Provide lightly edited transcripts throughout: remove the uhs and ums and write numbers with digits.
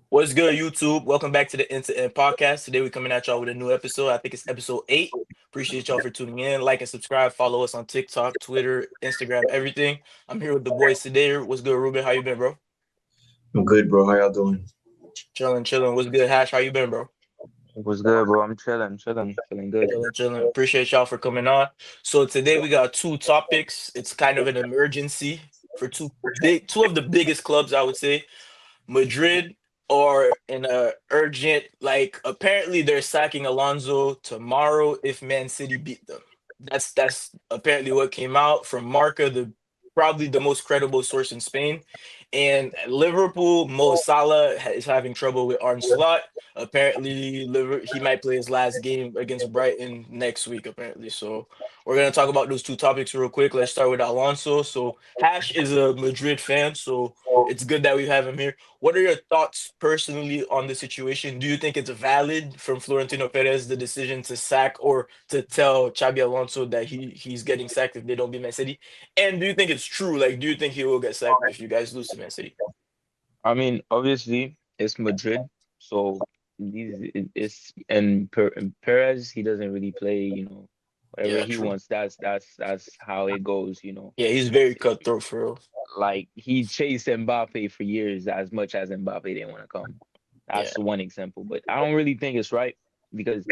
What's good, YouTube? Welcome back to the End-to-End podcast. Today we're coming at y'all with a new episode. I think it's episode 8. Appreciate y'all for tuning in. Like and subscribe. Follow us on TikTok, Twitter, Instagram, everything. I'm here with the boys today. What's good, Ruben? How you been, bro? I'm good, bro. How y'all doing? Chilling, chilling. What's good, Hash? How you been, bro? What's good, bro? I'm feeling good. Chilling, chilling. Appreciate y'all for coming on. So today we got two topics. It's kind of an emergency for two of the biggest clubs, I would say. Madrid or in a urgent, like apparently they're sacking Alonso tomorrow if Man City beat them. That's apparently what came out from Marca, the probably the most credible source in Spain. And Liverpool, Mo Salah is having trouble with Arne Slot. Apparently, he might play his last game against Brighton next week. Apparently, so we're gonna talk about those two topics real quick. Let's start with Alonso. So Hash is a Madrid fan, so it's good that we have him here. What are your thoughts personally on the situation? Do you think it's valid from Florentino Perez the decision to sack or to tell Xabi Alonso that he's getting sacked if they don't beat Man City? And do you think it's true? Like, do you think he will get sacked if you guys lose to Man City? I mean, obviously, it's Madrid, so it's and Perez. He doesn't really play, whatever Yeah, he true. wants. That's how it goes. Yeah, he's very cutthroat for real. Like he chased Mbappe for years as much as Mbappe didn't want to come. Yeah, That's one example, but I don't really think it's right because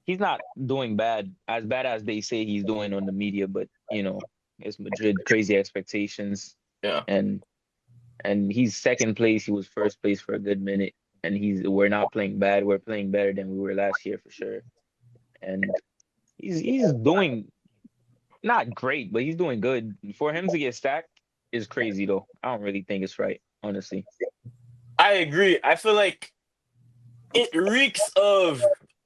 he's not doing bad as they say he's doing on the media. But it's Madrid, crazy expectations, yeah. and and he's second place. He was first place for a good minute, and we're not playing bad. We're playing better than we were last year for sure. And he's doing not great, but he's doing good. For him to get stacked is crazy though. I don't really think it's right, honestly. I agree. I feel like it reeks of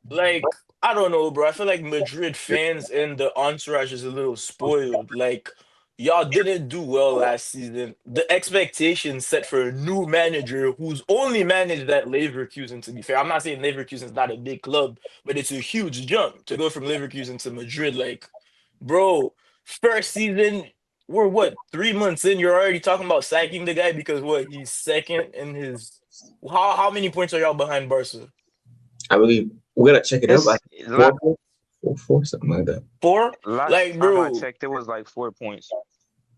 like I don't know, bro. I feel like Madrid fans and the entourage is a little spoiled. Like y'all didn't do well last season. The expectations set for a new manager who's only managed at Leverkusen. To be fair, I'm not saying Leverkusen's not a big club, but it's a huge jump to go from Leverkusen to Madrid. Like, bro, first season. We're what 3 months in? You're already talking about sacking the guy because what he's second in his. How many points are y'all behind Barca? I believe we gotta check it up. I It's think la- four, something like that. Four? Last Like, time I bro, checked, it was like 4 points.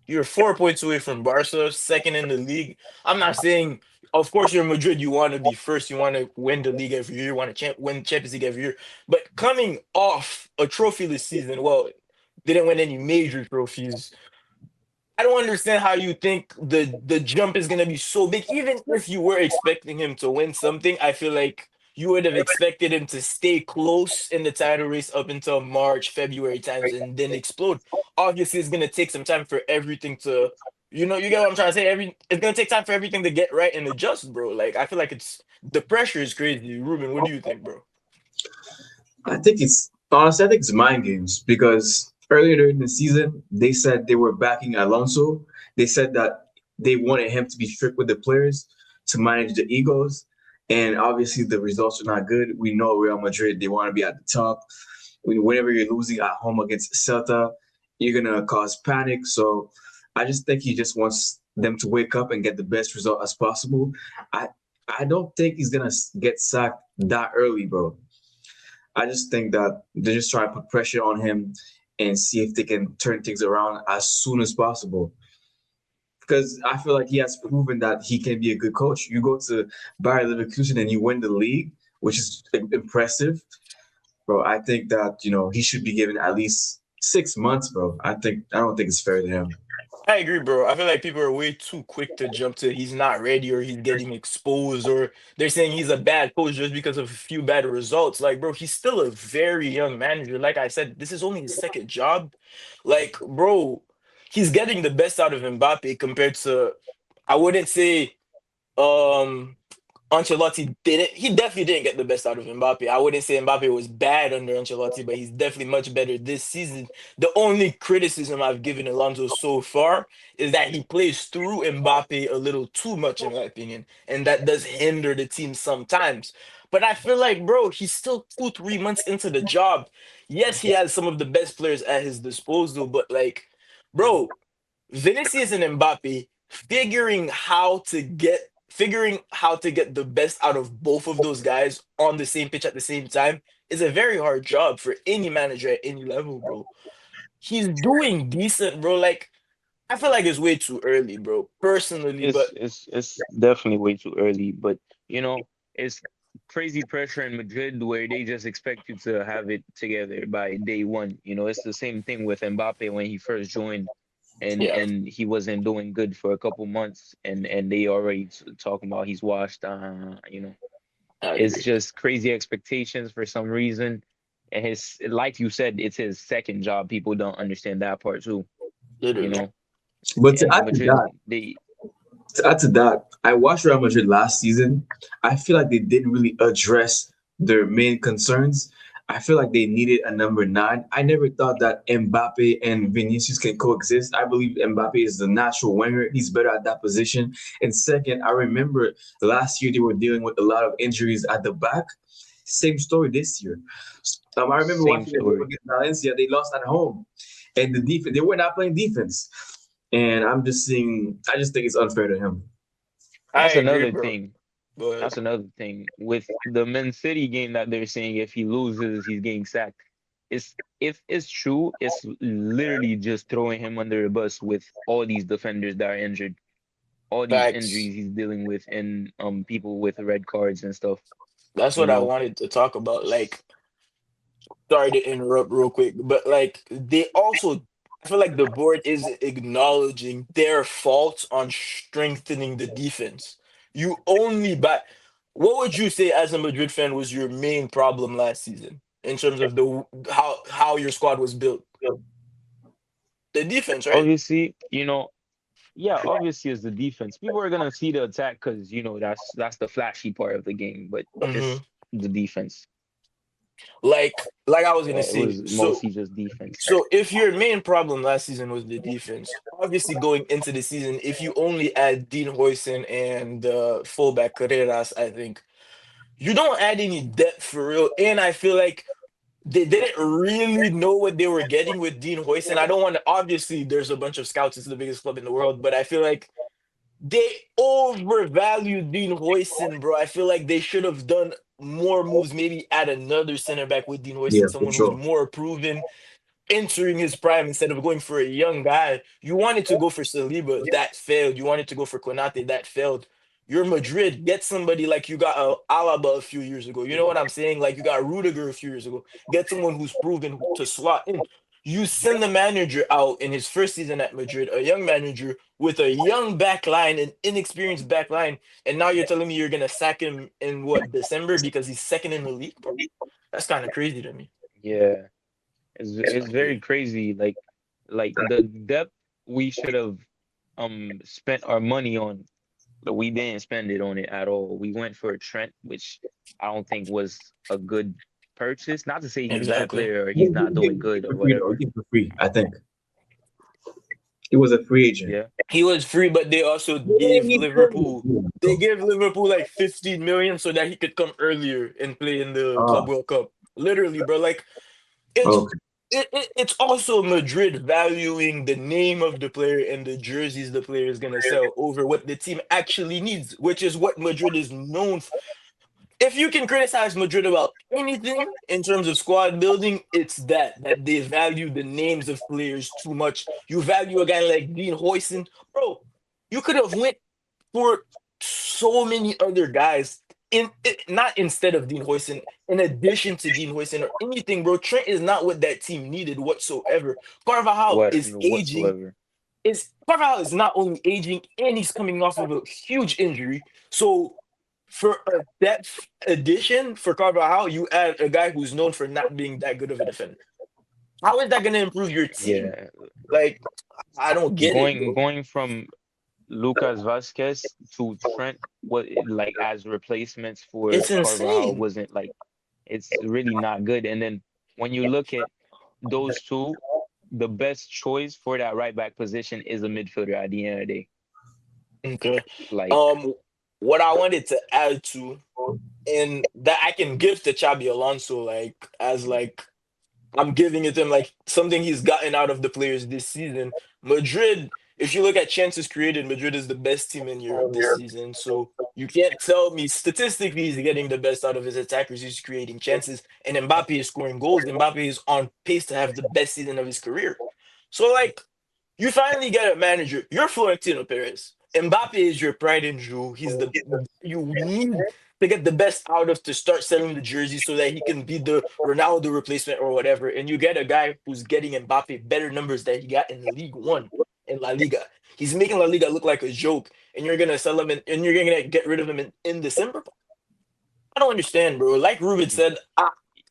you're 4 points away from Barca, second in the league. I'm not saying, of course, you're Madrid. You want to be first. You want to win the league every year. You want to win Champions League every year. But coming off a trophyless season, well, didn't win any major trophies. I don't understand how you think the jump is gonna be so big. Even if you were expecting him to win something, I feel like you would have expected him to stay close in the title race up until March, February times, and then explode. Obviously, it's gonna take some time for everything to, you get what I'm trying to say. It's gonna take time for everything to get right and adjust, bro. Like I feel like it's the pressure is crazy. Ruben, what do you think, bro? I think it's honestly, I think it's mind games because earlier in the season they said they were backing Alonso. They said that they wanted him to be strict with the players to manage the egos, and obviously the results are not good. We know Real Madrid; they want to be at the top. Whenever you're losing at home against Celta, you're gonna cause panic. So I just think he just wants them to wake up and get the best result as possible. I I don't think he's gonna get sacked that early, bro. I just think that they're just trying to put pressure on him and see if they can turn things around as soon as possible. Because I feel like he has proven that he can be a good coach. You go to Bayer Leverkusen and you win the league, which is impressive, bro. I think that he should be given at least 6 months, bro. I don't think it's fair to him. I agree, bro. I feel like people are way too quick to jump to he's not ready or he's getting exposed or they're saying he's a bad coach just because of a few bad results. Like, bro, he's still a very young manager. Like I said, this is only his second job. Like, bro, he's getting the best out of Mbappe compared to, I wouldn't say, um, Ancelotti didn't. He definitely didn't get the best out of Mbappe. I wouldn't say Mbappe was bad under Ancelotti, but he's definitely much better this season. The only criticism I've given Alonso so far is that he plays through Mbappe a little too much, in my opinion, and that does hinder the team sometimes. But I feel like, bro, he's still 2, 3 months into the job. Yes, he has some of the best players at his disposal, but bro, Vinicius and Mbappe figuring how to get figuring how to get the best out of both of those guys on the same pitch at the same time is a very hard job for any manager at any level, bro. He's doing decent, bro. Like, I feel like it's way too early, bro, personally, but It's definitely way too early, but you know, it's crazy pressure in Madrid where they just expect you to have it together by day one. You know, it's the same thing with Mbappe when he first joined yeah, and he wasn't doing good for a couple months and they already talking about he's washed. I It's agree. just crazy expectations for some reason. And his, like you said, it's his second job. People don't understand that part too, you Literally. know. But to And add to Madrid, that, they I watched Real Madrid last season. I feel like they didn't really address their main concerns. I feel like they needed a number nine. I never thought that Mbappe and Vinicius can coexist. I believe Mbappe is the natural winger. He's better at that position. And second, I remember last year they were dealing with a lot of injuries at the back. Same story this year. I remember same watching the game story. against Valencia. They lost at home, and the defense they were not playing defense. And I'm just seeing. I just think it's unfair to him. I That's agree, another bro. thing. Go ahead. That's another thing with the Man City game that they're saying if he loses, he's getting sacked. It's if it's true, it's literally just throwing him under the bus with all these defenders that are injured, all these Facts. injuries he's dealing with, and people with red cards and stuff. That's You what I know, wanted to talk about. Like, sorry to interrupt real quick, but like they also, I feel like the board is acknowledging their faults on strengthening the defense. You only back. What would you say as a Madrid fan was your main problem last season in terms of the how your squad was built? The defense, right? obviously, yeah, obviously it's the defense. People are gonna see the attack because that's the flashy part of the game, but hmm it's the defense. like I was Yeah, gonna it say. was So mostly just defense. so if your main problem last season was the defense, obviously going into the season, if you only add Dean Huyson and fullback Carreras, I think you don't add any depth for real. And I feel like they didn't really know what they were getting with Dean Huyson. I don't want to. Obviously, there's a bunch of scouts. It's the biggest club in the world, but I feel like they overvalued Dean Huyson, bro. I feel like they should have done more moves. Maybe add another center back with Dean Yeah, Huyson, for someone who's sure. more proven entering his prime instead of going for a young guy. You wanted to go for Saliba, that failed. You wanted to go for Konate, that failed. You're Madrid. Get somebody like you got Alaba a few years ago. You know what I'm saying? Like you got Rudiger a few years ago. Get someone who's proven to slot in. You send the manager out in his first season at Madrid, a young manager with a young back line, an inexperienced back line, and now you're telling me you're gonna sack him in what December because he's second in the league, bro? That's kind of crazy to me. Yeah, It's it's kind of very crazy. crazy. Like the depth we should have spent our money on, but we didn't spend it on it at all. We went for Trent, which I don't think was a good purchase. Not to say he's a bad Exactly. player or He, he's not he doing came good or for free though. He whatever. came for free. I think he was a free agent. Yeah. He was free, but they also Yeah, gave he's still. Liverpool they gave Liverpool like 15 million so that he could come earlier and play in the Club Oh, World Cup. Literally, bro. Like it's okay. it's also Madrid valuing the name of the player and the jerseys the player is gonna sell over what the team actually needs, which is what Madrid is known for. If you can criticize Madrid about anything in terms of squad building, it's that they value the names of players too much. You value a guy like Dean Huyson, bro. You could have went for so many other guys not instead of Dean Huyson, in addition to Dean Huyson or anything, bro. Trent is not what that team needed whatsoever. Carvajal What is aging. whatsoever. Is Carvajal is not only aging and he's coming off of a huge injury. So for a depth addition for Carvajal, you add a guy who's known for not being that good of a defender. How is that going to improve your team? Yeah. Like, I don't get it, Going bro. going from Lucas Vasquez to Trent, what like as replacements for It's Carvajal insane. wasn't like it's really not good. And then when you look at those two, the best choice for that right back position is a midfielder at the end of the day. Okay. Like Um, what I wanted to add to, and that I can give to Chabi Alonso, like as like I'm giving it to him like something he's gotten out of the players this season. Madrid if you look at chances created, Madrid is the best team in Europe this season. So you can't tell me statistically he's getting the best out of his attackers. He's creating chances, and Mbappe is scoring goals. Mbappe is on pace to have the best season of his career. So like you finally get a manager. You're Florentino Perez. Mbappe is your pride and jewel. He's the you need to get the best out of to start selling the jersey so that he can be the Ronaldo replacement or whatever. And you get a guy who's getting Mbappe better numbers than he got in League One in La Liga. He's making La Liga look like a joke, and you're gonna sell him and you're gonna get rid of him in December. I don't understand, bro. Like Ruben said,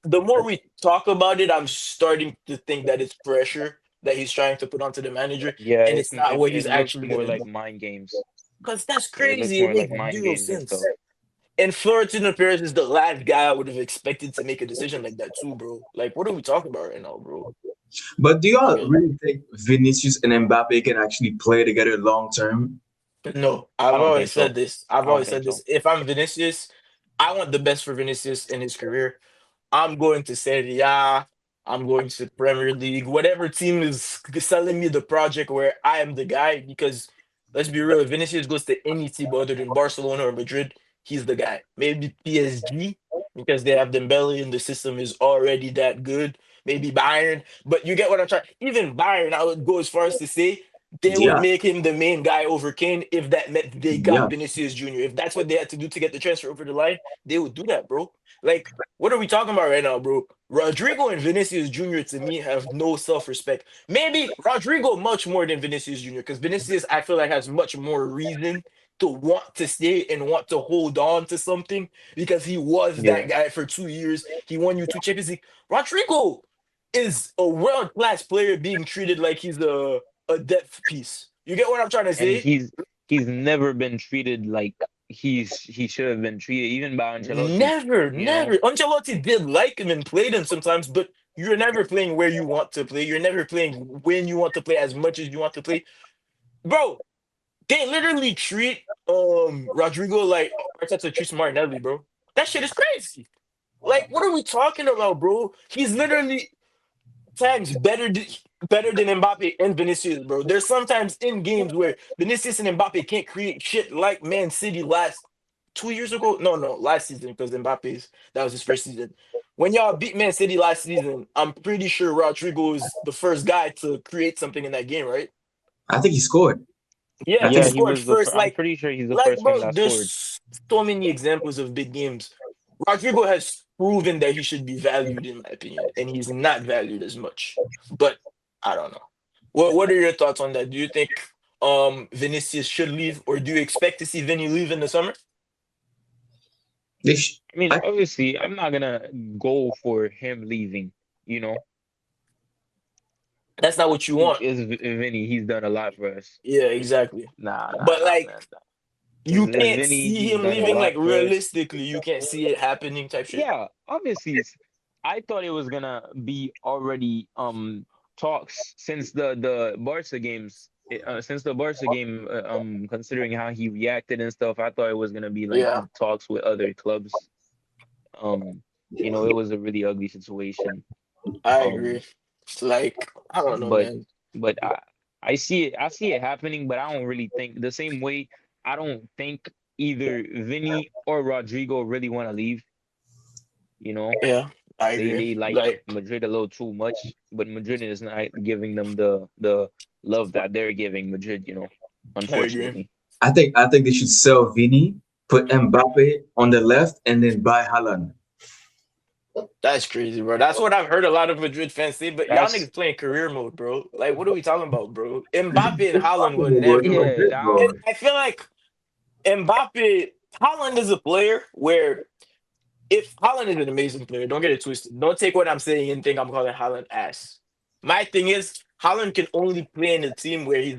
the more we talk about it, I'm starting to think that it's pressure that he's trying to put onto the manager, Yeah, and it's not what it he's looks actually more gonna like do. mind games. Because that's It looks crazy. It more like makes mind zero games and sense. stuff. And Florentino Perez is the last guy I would have expected to make a decision like that too, bro. Like, what are we talking about right now, bro? But do I don't y'all get it. really think Vinicius and Mbappe can actually play together long term? No, I I've don't always think said so. this. I've I don't always think said this. so. If I'm Vinicius, I want the best for Vinicius in his career. I'm going to Serie A. I'm going to Premier League. Whatever team is selling me the project where I am the guy, because let's be real, if Vinicius goes to any team other than Barcelona or Madrid, he's the guy. Maybe PSG, because they have Dembele and the system is already that good. Maybe Bayern, but you get what I'm trying. Even Bayern, I would go as far as to say they would Yeah, make him the main guy over Kane if that meant they got yeah. Vinicius Jr. If that's what they had to do to get the transfer over the line, they would do that, bro. Like, what are we talking about right now, bro? Rodrigo and Vinicius Jr. to me have no self-respect. Maybe Rodrigo much more than Vinicius Jr. because Vinicius I feel like has much more reason to want to stay and want to hold on to something because he was Yeah. that guy for 2 years. He won you two Champions League. Rodrigo is a world-class player being treated like he's a depth piece. You get what I'm trying to And say? he's never been treated like he should have been treated, even by Ancelotti, Never, you know? never. Ancelotti did like him and played him sometimes, but you're never playing where you want to play. You're never playing when you want to play as much as you want to play. Bro, they literally treat Rodrigo like Arteta treats Martinelli, bro. That shit is crazy. Like, what are we talking about, bro? He's literally times better than Mbappe and Vinicius, bro. There's sometimes in games where Vinicius and Mbappe can't create shit like Man City last 2 years ago. No, no, last season because Mbappe's that was his first season. When y'all beat Man City last season, I'm pretty sure Rodrigo is the first guy to create something in that game, right? I think he scored. Yeah, I he Yeah, think he scored was the first. first. I'm pretty sure he's the Like, first one bro, that scored. there's so many examples of big games. Rodrigo has proven that he should be valued, in my opinion, and he's not valued as much. But I don't know. What are your thoughts on that? Do you think Vinicius should leave, or do you expect to see Vinny leave in the summer? they sh- I mean, I, obviously, I'm not gonna go for him leaving, you know. That's not what you want. Is Vinny, he's done a lot for us. Yeah, exactly. Nah, nah, But nah, like, man. Nah. you Is can't Vinny, see he's him done a leaving. Like lot for us. realistically, you can't see it happening. Type shit. Yeah, obviously, I thought it was gonna be already talks since the Barca games. Since the Barca game, considering how he reacted and stuff, I thought it was gonna be like Yeah, in talks with other clubs. Um, it was a really ugly situation. I Um, agree. It's like I don't know, but man. I see it. I see it happening, but I don't really think the same way. I don't think either Vinny or Rodrigo really want to leave. You know, Yeah, I they agree. they like Like Madrid a little too much, but Madrid is not giving them the love that they're giving Madrid. I agree. Unfortunately. I think they should sell Vini, put Mbappe on the left, and then buy Haaland. That's crazy, bro. That's what I've heard a lot of Madrid fans say. But y'all That's niggas playing career mode, bro. Like, what are we talking about, bro? Mbappe and Haaland will We're in never. Madrid, yeah. I And bro. don't, I feel like Mbappe, Haaland is a player where if Haaland is an amazing player, don't get it twisted. Don't take what I'm saying and think I'm calling Haaland ass. My thing is, Haaland can only play in a team where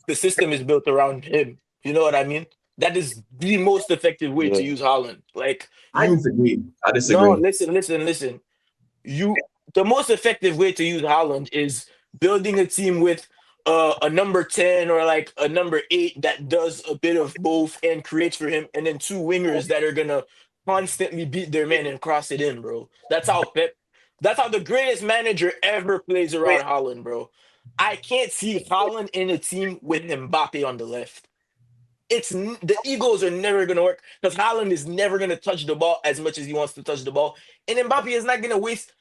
the system is built around him. You know what I mean? That is the most effective way to yeah. use Haaland. Like I you, disagree. I no, disagree. listen. You the most effective way to use Haaland is building a team with a number 10 or like a number 8 that does a bit of both and creates for him, and then two wingers that are gonna constantly beat their man and cross it in, bro. That's how the greatest manager ever plays around Haaland, bro. I can't see Haaland in a team with Mbappe on the left. The Eagles are never gonna work because Haaland is never gonna touch the ball as much as he wants to touch the ball, and Mbappe is not gonna waste.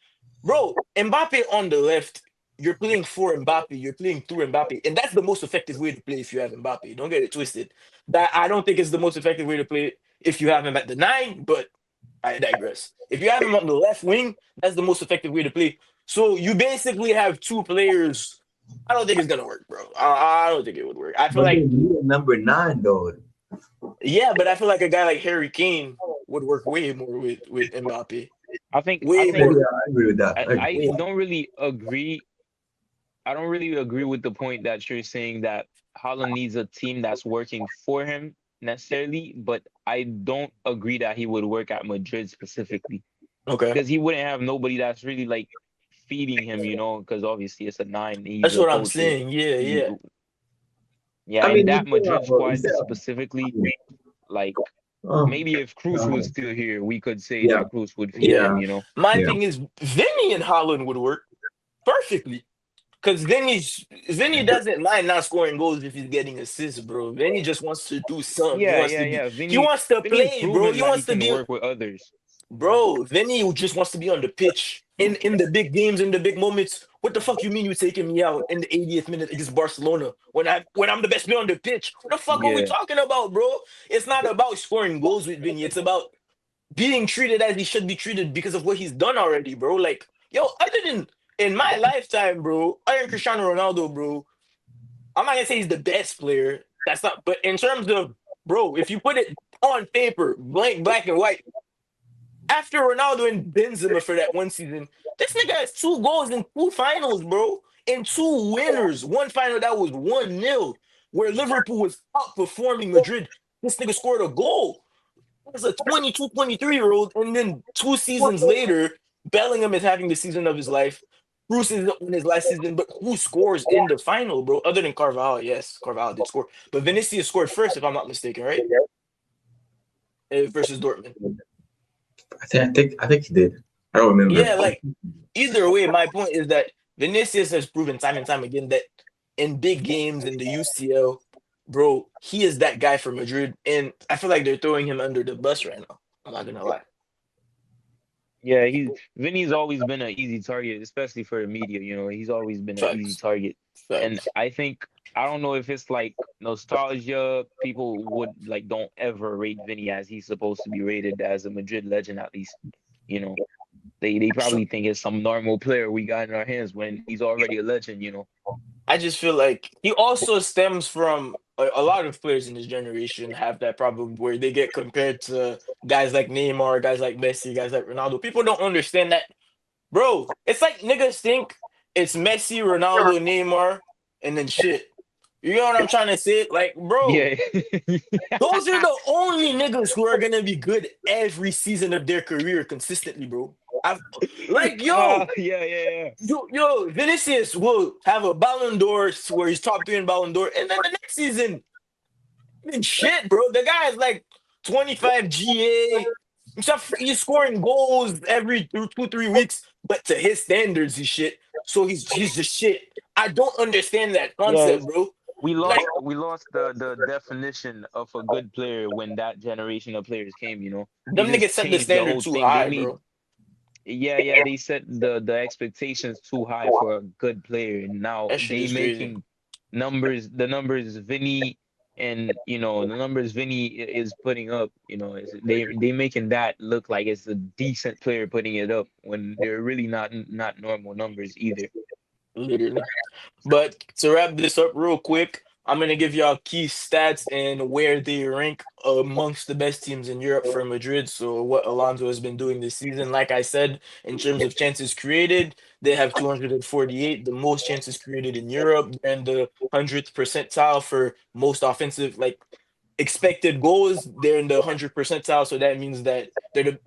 Bro, Mbappe on the left, you're playing for Mbappe, you're playing through Mbappe, and that's the most effective way to play if you have Mbappe. Don't get it twisted. That I don't think it's the most effective way to play if you have him at the nine, but I digress. If you have him on the left wing, that's the most effective way to play. So you basically have two players. I don't think it's gonna work, bro. I don't think it would work. I feel But they like need a number nine though. yeah, but I feel like a guy like Harry Kane would work way more with Mbappe. I Way Yeah, think more, I agree with that. I way. don't really agree. I don't really agree with the point that you're saying that Holland needs a team that's working for him necessarily, but I don't agree that he would work at Madrid specifically Okay, because he wouldn't have nobody that's really like feeding him, because obviously it's a nine, he's that's a what I'm poacher. saying. Yeah, He, yeah. yeah, I in mean, that Madrid you squad still specifically, like um, maybe if Cruz was um, still here, we could say yeah, that Cruz would feed Yeah. him. My yeah. thing is Vinny and Holland would work perfectly. Because Vinny doesn't mind not scoring goals if he's getting assists, bro. Vinny just wants to do something. Yeah, yeah, yeah. He wants to Vinny's play, bro. proven He that wants he to can be work with others. bro. Vinny just wants to be on the pitch in the big games, in the big moments. What the fuck you mean you taking me out in the 80th minute against Barcelona when I'm the best player on the pitch? What the fuck are we Yeah, talking about, bro? It's not about scoring goals with Vinny. It's about being treated as he should be treated because of what he's done already, bro. Like, yo, other than in my lifetime, bro, other than Cristiano Ronaldo, bro, I'm not gonna say he's the best player. That's not, but in terms of, bro, if you put it on paper, blank, black and white, after Ronaldo and Benzema for that one season, this nigga has 2 goals in 2 finals, bro, and 2 winners. One final that was 1-0, where Liverpool was outperforming Madrid. This nigga scored a goal as a 22, 23-year-old, and then 2 seasons later, Bellingham is having the season of his life. Bruce is in his last season, but who scores in the final, bro? Other than Carvalho, yes, Carvalho did score, but Vinicius scored first, if I'm not mistaken, right? Versus Dortmund. I think he did. I don't remember. Yeah, like either way, my point is that Vinicius has proven time and time again that in big games in the UCL, bro, he is that guy for Madrid, and I feel like they're throwing him under the bus right now. I'm not gonna lie. yeah. Vinny's always been an easy target, especially for the media. He's always been an easy Facts, target, and facts. I don't know if it's like nostalgia. People would like don't ever rate Vinny as he's supposed to be rated as a Madrid legend. At least, you know, they probably think it's some normal player we got in our hands when he's already a legend. I just feel like he also stems from a lot of players in this generation have that problem where they get compared to guys like Neymar, guys like Messi, guys like Ronaldo. People don't understand that, bro. It's like niggas think it's Messi, Ronaldo, Neymar, and then shit. You know what I'm trying to say? Like, bro, Yeah. those are the only niggas who are gonna be good every season of their career consistently, bro. I've like, yo, Yeah, yeah, yeah. Vinicius will have a Ballon d'Or where he's top 3 in Ballon d'Or, and then the next season, I mean, shit, bro. The guy is like 25 GA. He's scoring goals every 2, 3 weeks, but to his standards, he's shit. So he's just shit. I don't understand that Yeah, concept, bro. we Like lost the definition of a good player when that generation of players came. They them niggas just set the changed the standard whole too thing. They high, made bro. Yeah, they set the expectations too high for a good player, and now That shit they is crazy. making the numbers Vinny and the numbers Vinny is putting up, they making that look like it's a decent player putting it up when they're really not normal numbers either. Literally. But to wrap this up real quick, I'm gonna give y'all key stats and where they rank amongst the best teams in Europe for Madrid. So what Alonso has been doing this season, like I said, in terms of chances created, they have 248, the most chances created in Europe, and the 100th percentile for most offensive, like expected goals. They're in the 100th percentile, so that means that they're the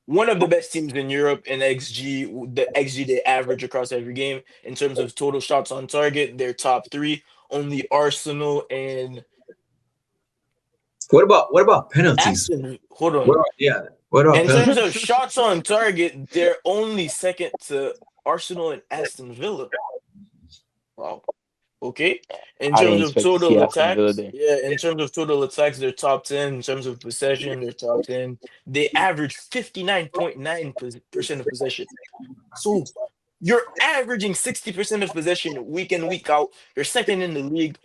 one of the best teams in Europe in XG, the XG they average across every game. In terms of total shots on target, they're top 3. Only Arsenal and What about penalties? Hold on. Yeah. What about In penalties? terms of shots on target, they're only second to Arsenal and Aston Villa. Wow. Okay. In I terms didn't of expect to see total Aston Villa attacks, there. yeah, in terms of total attacks, they're top 10. In terms of possession, they're top 10. They average 59.9% of possession. So you're averaging 60% of possession week in, week out. You're second in the league.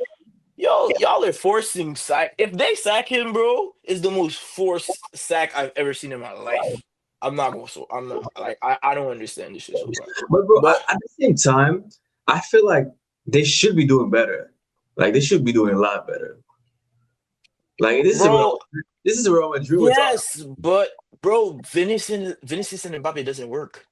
Y'all are forcing sack. If they sack him, bro, it's the most forced sack I've ever seen in my life. I'm not going so I'm not like I don't understand this shit so far. But bro, But at the same time, I feel like they should be doing better. Like they should be doing a lot better. Like bro, This is a Real Madrid we're talking. yes, but bro, Vinicius and Mbappe doesn't work.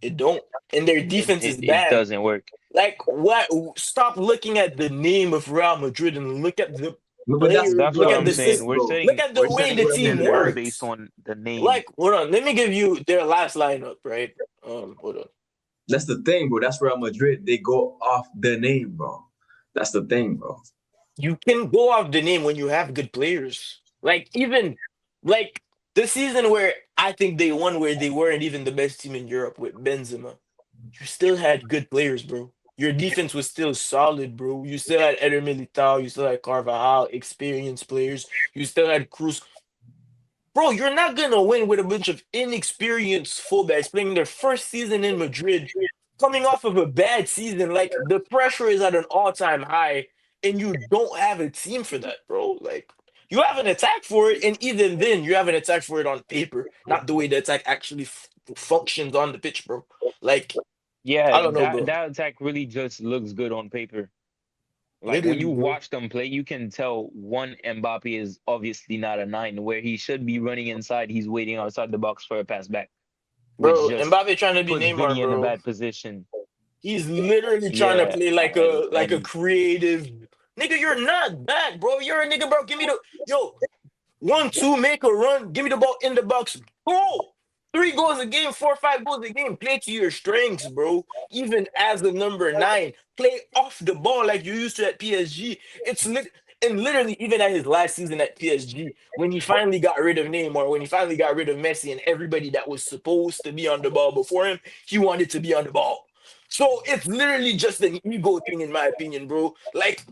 It don't. And their defense is It bad. doesn't work. Like what? Stop looking at the name of Real Madrid and look at the But that's players. That's what Look what at I'm the I'm saying. saying, system. bro. Look at We're the way the setting We're team standards comparing. based works. on the name. Like, hold on. Let me give you their last lineup, right? Hold on. That's the thing, bro. That's Real Madrid. They go off the name, bro. That's the thing, bro. You can go off the name when you have good players. Like even like the season where I think they won, where they weren't even the best team in Europe with Benzema. You still had good players, bro. Your defense was still solid, bro. You still had Eder Militao. You still had Carvajal, experienced players. You still had Cruz. Bro, you're not gonna win with a bunch of inexperienced fullbacks playing their first season in Madrid, coming off of a bad season. Like the pressure is at an all-time high, and you don't have a team for that, bro. Like you have an attack for it, and even then, you have an attack for it on paper, not the way the attack actually functions on the pitch, bro. Like Yeah, I don't know, bro. that attack really just looks good on paper. Like when Literally, you bro. watch them play, you can tell one Mbappe is obviously not a nine, where he should be running inside. He's waiting outside the box for a pass back, which Bro, just Mbappe trying to be puts Neymar, Vinny in a bro. bad position. He's literally trying to Yeah, play like a and creative nigga. You're not that, bro. You're a nigga, bro. Give me the yo 1-2, make a run. Give me the ball in the box. Go. 3 goals a game, 4 or 5 goals a game. Play to your strengths, bro. Even as the number nine, play off the ball like you used to at PSG. And literally, even at his last season at PSG, when he finally got rid of Neymar, when he finally got rid of Messi and everybody that was supposed to be on the ball before him, he wanted to be on the ball. So it's literally just an ego thing, in my opinion, bro. Like,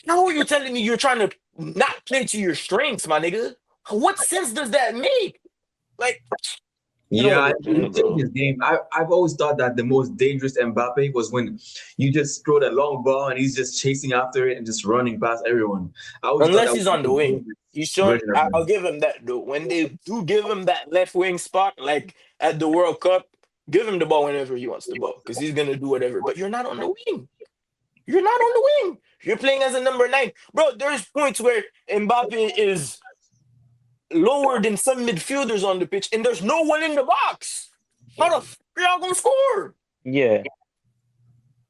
how are you telling me you're trying to not play to your strengths, my nigga? What sense does that make? Like, I don't Yeah, he understand, changed bro. his game. I've always thought that the most dangerous Mbappe was when you just throw that long ball and he's just chasing after it and just running past everyone. I always thought Unless that was he's the on the most wing. dangerous He's shown. version of I'll him. give him that though. When they do give him that left wing spot, like at the World Cup, give him the ball whenever he wants the ball because he's gonna do whatever. But you're not on the wing. You're not on the wing. You're playing as a number nine, bro. There's points where Mbappe is lower than some midfielders on the pitch, and there's no one in the box. How the f y'all gonna score? yeah,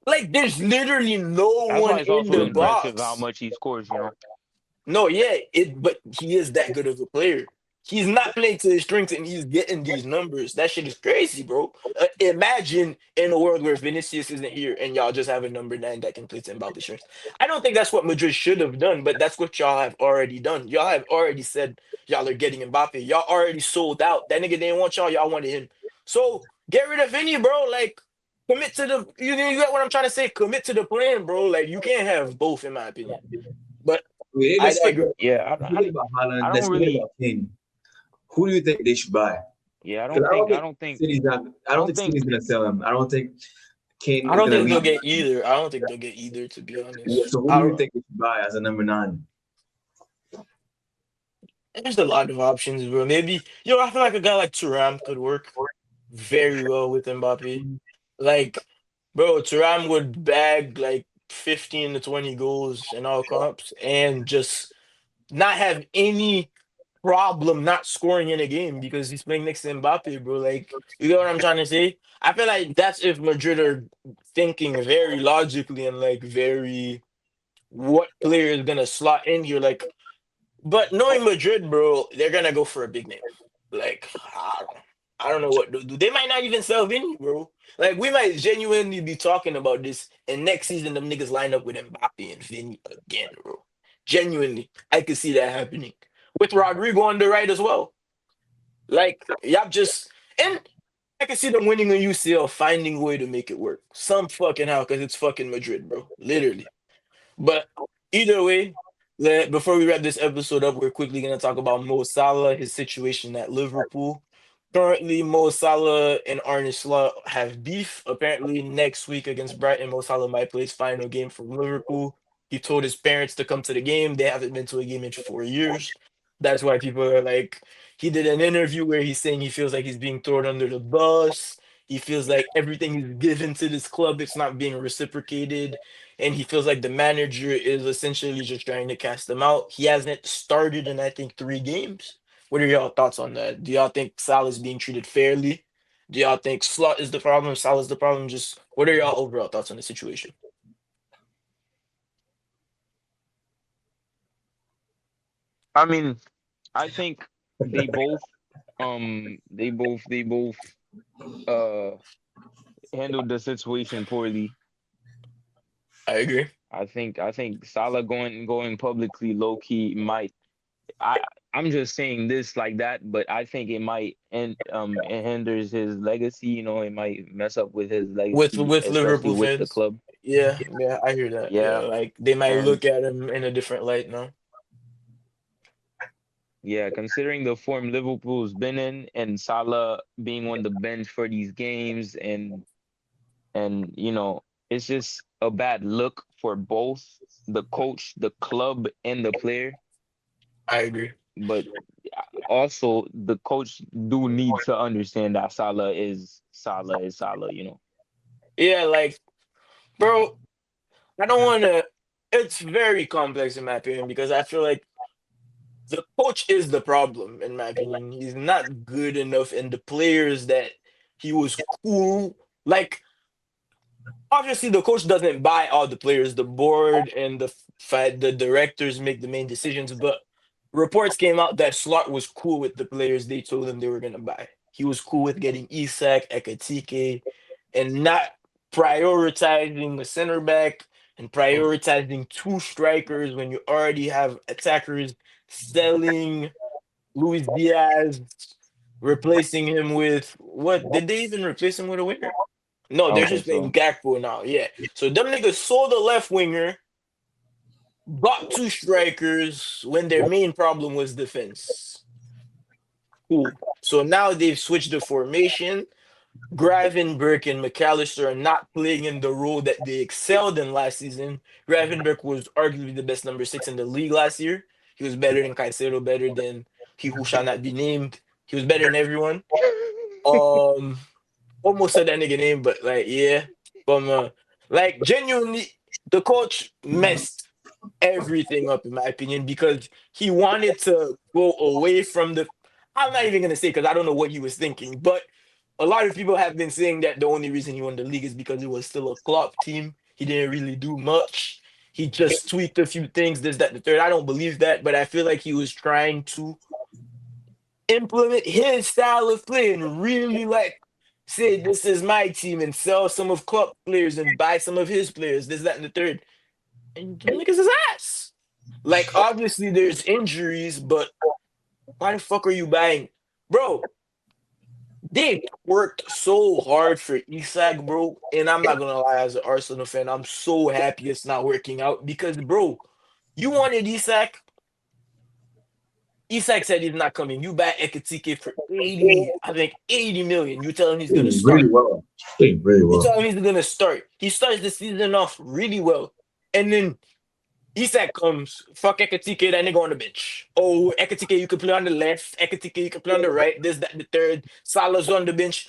Like, there's literally no that's one why it's in also the impressive how box. much he scores. You know, No, yeah, but he is that good of a player. He's not playing to his strengths and he's getting these numbers. That shit is crazy, bro. Imagine in a world where Vinicius isn't here and y'all just have a number nine that can play to Mbappe's strengths. I don't think that's what Madrid should have done, but that's what y'all have already done. Y'all have already said y'all are getting Mbappe. Y'all already sold out. That nigga didn't want y'all. Y'all wanted him. So get rid of Vinny, bro. Like, commit to the. You get what I'm trying to say? Commit to the plan, bro. Like, you can't have both, in my opinion. But Wait, I let's digress. forget about I Haaland. Let's don't forget really. about Kane. Who do you think they should buy? Yeah, Because I I don't don't think think. City's gonna sell him. I don't think Kane I is don't gonna think leave. they'll get either. I don't think they'll get either, to be Yeah, honest. so who do you think they should buy as a number nine? There's a lot of options, bro. Maybe, I feel like a guy like Turam could work very well with Mbappe. Like, bro, Turam would bag like 15 to 20 goals in all comps and just not have any problem not scoring in a game because he's playing next to Mbappe, bro. Like, you get what I'm trying to say? I feel like that's if Madrid are thinking very logically and like very what player is gonna slot in here. Like, but knowing Madrid, bro, they're gonna go for a big name. Like, I don't know what to do. They might not even sell Vinny, bro. Like, we might genuinely be talking about this, and next season them niggas line up with Mbappe and Vinny again, bro. Genuinely, I could see that happening with Rodrigo on the right as well. Like, y'all just and I can see them winning a UCL, finding a way to make it work. Some fucking how, because it's fucking Madrid, bro. Literally. But either way, before we wrap this episode up, we're quickly going to talk about Mo Salah, his situation at Liverpool. Currently, Mo Salah and Arne Slot have beef. Apparently, next week against Brighton, Mo Salah might play his final game for Liverpool. He told his parents to come to the game. They haven't been to a game in 4 years. That's why people are like, he did an interview where he's saying he feels like he's being thrown under the bus. He feels like everything he's given to this club, it's not being reciprocated, and he feels like the manager is essentially just trying to cast him out. He hasn't started in I think 3 games. What are y'all thoughts on that? Do y'all think Salah's being treated fairly? Do y'all think Slot is the problem? Salah's the problem? Just what are y'all overall thoughts on the situation? I mean, I think they both they both uh handled the situation poorly. I agree. I think Salah going publicly low key might I I'm just saying this like that, but I think it might it hinders his legacy, it might mess up with his With legacy, with especially Liverpool with the fans. club. Yeah, yeah, I hear that. Yeah, Yeah. like they might And look at him in a different light now. yeah, considering the form Liverpool's been in and Salah being on the bench for these games and it's just a bad look for both the coach, the club, and the player. I agree. But also the coach do need to understand that Salah is Salah. Yeah, like, bro, I don't want to. It's very complex in my opinion because I feel like the coach is the problem in my opinion. He's not good enough, and the players that he was cool. Like, obviously, the coach doesn't buy all the players. The board and the directors make the main decisions. But reports came out that Slot was cool with the players they told him they were gonna buy. He was cool with getting Isak, Ekatike, and not prioritizing the center back and prioritizing two strikers when you already have attackers, selling Luis Diaz, replacing him with what? Did they even replace him with a winger? No, I they're don't just think playing so. Gakpo now. Yeah. So them niggas sold the left winger, bought two strikers when their main problem was defense. Cool. So now they've switched the formation. Gravenberch and McAllister are not playing in the role that they excelled in last season. Gravenberch was arguably the best number 6 in the league last year. He was better than Caicedo, better than he who shall not be named. He was better than everyone. Um, almost said that nigga name, but like, yeah. Like genuinely, the coach messed everything up in my opinion because he wanted to go away from the. I'm not even gonna say because I don't know what he was thinking, but a lot of people have been saying that the only reason he won the league is because it was still a Klopp team. He didn't really do much. He just tweaked a few things, this, that, the third. I don't believe that, but I feel like he was trying to implement his style of play and really like say this is my team and sell some of Klopp players and buy some of his players, this, that, and the third. And them niggas is ass. Like obviously there's injuries, but why the fuck are you buying? Bro, they worked so hard for Isak, bro. And I'm not gonna lie, as an Arsenal fan, I'm so happy it's not working out because bro, you wanted Isak. Isak said he's not coming. You buy Ekatike for 80, I think 80 million. You tell him he's gonna Playing start. really well. Playing really You well. tell him he's gonna start. He starts the season off really well. And then Isak comes, fuck Ekatike, that nigga on the bench. Oh, Ekatike, you can play on the left. Ekatike, you can play on the right. This, that, the third. Salah's on the bench.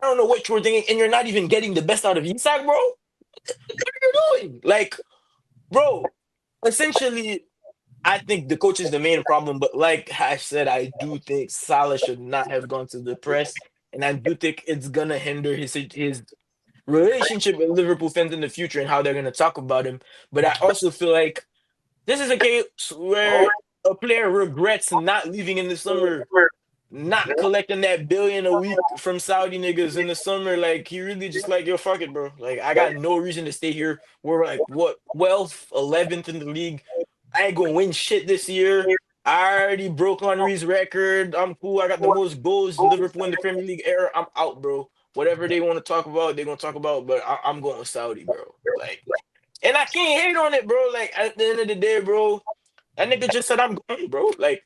I don't know what you're thinking, and you're not even getting the best out of Isak, bro. What are you doing? Like, bro, essentially, I think the coach is the main problem. But like I said, I do think Salah should not have gone to the press, and I do think it's gonna hinder his relationship with Liverpool fans in the future and how they're gonna talk about him. But I also feel like this is a case where a player regrets not leaving in the summer, not collecting that billion a week from Saudi niggas in the summer. Like he really just like, yo, fuck it, bro. Like I got no reason to stay here. We're like what 12th, 11th in the league. I ain't gonna win shit this year. I already broke Henry's record. I'm cool. I got the most goals in Liverpool in the Premier League era. I'm out, bro. Whatever they want to talk about, they're gonna talk about. But I'm going with Saudi, bro. Like, and I can't hate on it, bro. Like at the end of the day, bro, that nigga just said I'm going, bro. Like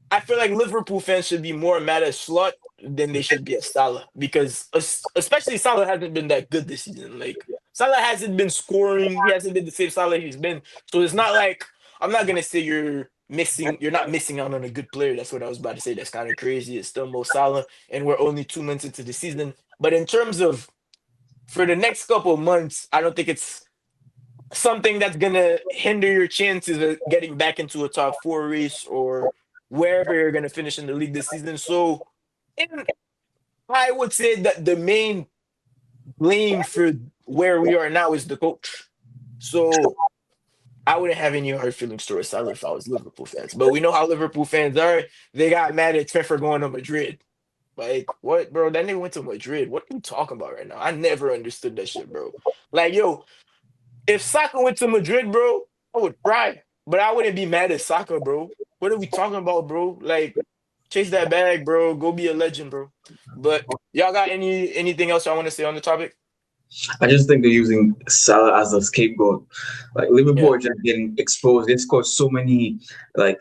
I feel like Liverpool fans should be more mad at Slot than they should be at Salah because especially Salah hasn't been that good this season. Like Salah hasn't been scoring. He hasn't been the same Salah he's been. So it's not like I'm not gonna say you're not missing out on a good player. That's what I was about to say. That's kind of crazy. It's still Mo Salah, and we're only 2 months into the season. But in terms of for the next couple of months, I don't think it's something that's gonna hinder your chances of getting back into a top four race or wherever you're gonna finish in the league this season. So, and I would say that the main blame for where we are now is the coach. So I wouldn't have any hard feelings towards Salah if I was Liverpool fans. But we know how Liverpool fans are. They got mad at Trent for going to Madrid. Like, what, bro? That nigga went to Madrid. What are you talking about right now? I never understood that shit, bro. Like, yo, if Saka went to Madrid, bro, I would cry. But I wouldn't be mad at Saka, bro. What are we talking about, bro? Like, chase that bag, bro. Go be a legend, bro. But y'all got anything else y'all want to say on the topic? I just think they're using Salah as a scapegoat. Like Liverpool Yeah, are just getting exposed. They scored so many like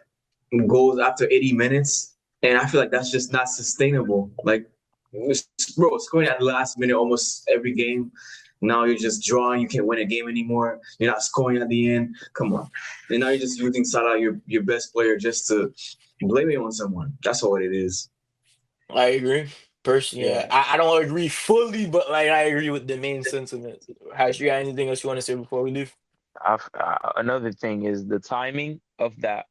goals after 80 minutes, and I feel like that's just not sustainable. Like, bro, scoring at the last minute almost every game. Now you're just drawing. You can't win a game anymore. You're not scoring at the end. Come on. And now you're just using Salah, your best player, just to blame it on someone. That's all it is. I agree. Personally, Yeah. I don't agree fully, but like I agree with the main sentiment. Has you got anything else you want to say before we leave? Another thing is the timing of that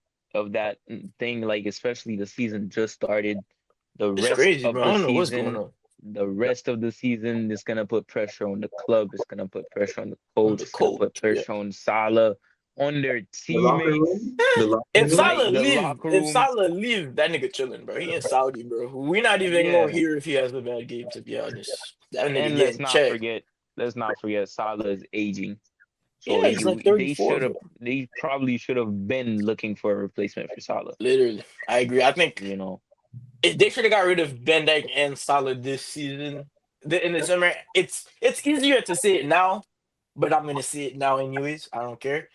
thing, like especially the season just started. The It's rest crazy, of bro. I the don't know what's going season, on the rest of the season is gonna put pressure on the club. It's gonna put pressure on the on coach. the It's gonna put coach. Yeah. pressure on Salah, on their The locker teammates, room, the locker If room. like Salah the leave, locker if room. Salah leave, that nigga chilling, bro. He in Saudi, bro. We're not even gonna Yeah, hear if he has a bad game, to be honest. That nigga and getting checked. let's not forget Salah is aging. So Yeah, he's like 34, bro. they probably should have been looking for a replacement for Salah. Literally. I agree. I think You know, they should have got rid of Van Dijk and Salah this season. In the summer, it's easier to say it now, but I'm gonna say it now anyways. I don't care.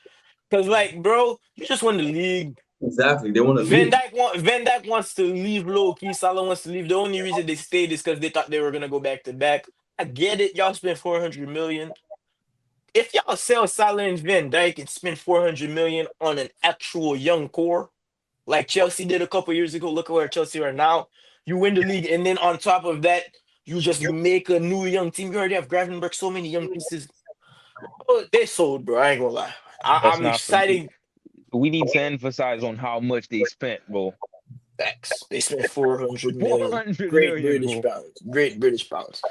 Cause like, bro, you just won the league. Exactly. They want to leave. Van Dijk wants to leave low key. Salah wants to leave. The only reason they stayed is because they thought they were gonna go back to back. I get it. Y'all spent 400 million. If y'all sell Salah and Van Dijk and spend 400 million on an actual young core, like Chelsea did a couple years ago, look at where Chelsea are now. You win the league, and then on top of that, you make a new young team. You already have Gravenberg, so many young pieces. Oh, they sold, bro. I ain't gonna lie. let's I'm not forget. excited. We need to emphasize on how much they spent, bro. Facts. They spent 400 Four million. hundred Great million, British bro. pounds. Great British pounds.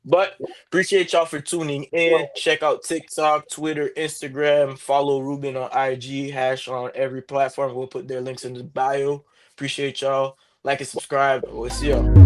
But appreciate y'all for tuning in. Check out TikTok, Twitter, Instagram. Follow Ruben on IG, hash on every platform. We'll put their links in the bio. Appreciate y'all. Like and subscribe. We'll see y'all.